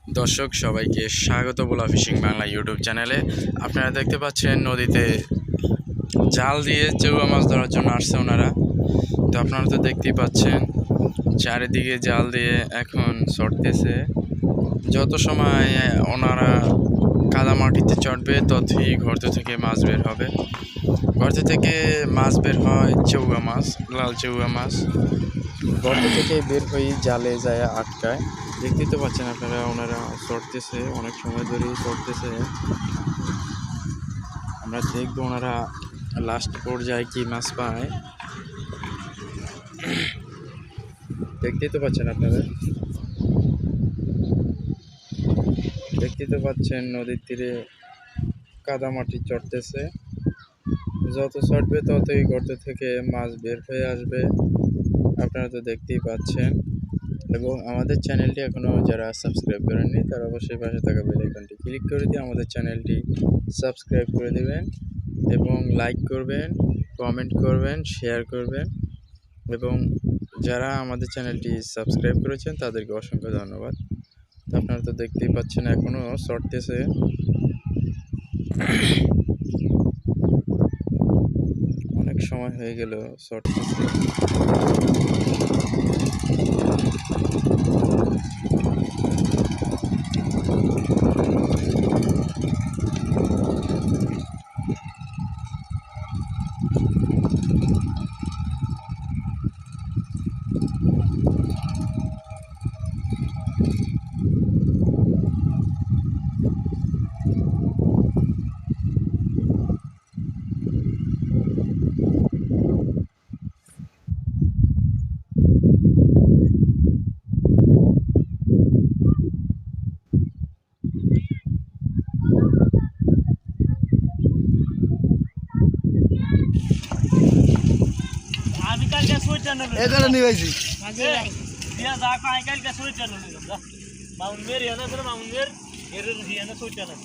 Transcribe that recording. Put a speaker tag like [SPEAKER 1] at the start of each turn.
[SPEAKER 1] দর্শক সবাইকে স্বাগত ভোলা ফিশিং বাংলা ইউটিউব চ্যানেলে। আপনারা দেখতে পাচ্ছেন নদীতে জাল দিয়ে চেউয়া মাছ ধরার জন্য আসছে ওনারা। তো আপনারা তো দেখতেই পাচ্ছেন চারিদিকে জাল দিয়ে এখন চড়তেছে। যত সময় ওনারা কাদা মাটিতে চড়বে ততই গর্ত থেকে মাছ বের হবে। গর্ত থেকে মাছ বের হয় চেউয়া মাছ, লাল চেউয়া মাছ। গর্ত থেকে বের হয়ে জালে যায় আটকায়। দেখতেই তো পাচ্ছেন আপনারা, ওনারা চড়তেছে, অনেক সময় ধরেই চড়তেছে। আমরা দেখবো ওনারা লাস্ট পর্যায়ে কি মাছ পায়। দেখতেই তো পাচ্ছেন আপনারা, দেখতেই তো পাচ্ছেন নদীর তীরে কাদা মাটি চড়তেছে। যত চড়বে ততই গর্ত থেকে মাছ বের হয়ে আসবে। আপনারা তো দেখতেই পাচ্ছেন। এবং আমাদের চ্যানেলটি এখনও যারা সাবস্ক্রাইব করেননি তারা অবশ্যই পাশে থাকা বেল আইকনটি ক্লিক করে দিয়ে আমাদের চ্যানেলটি সাবস্ক্রাইব করে দেবেন এবং লাইক করবেন, কমেন্ট করবেন, শেয়ার করবেন। এবং যারা আমাদের চ্যানেলটি সাবস্ক্রাইব করেছেন তাদেরকে অসংখ্য ধন্যবাদ। তো আপনারা তো দেখতেই পাচ্ছেন এখনও চড়তেছে। অনেক সময় হয়ে গেল চড়তেছে।
[SPEAKER 2] আমি কালকে সুইটার নেব
[SPEAKER 3] এখানে নিয়েছি
[SPEAKER 2] দিয়া যা কালকে সুইটার নেব মাউন্ট মের ইয়ানা করে মাউন্ট মের এর ইয়ানা সুইটার নেব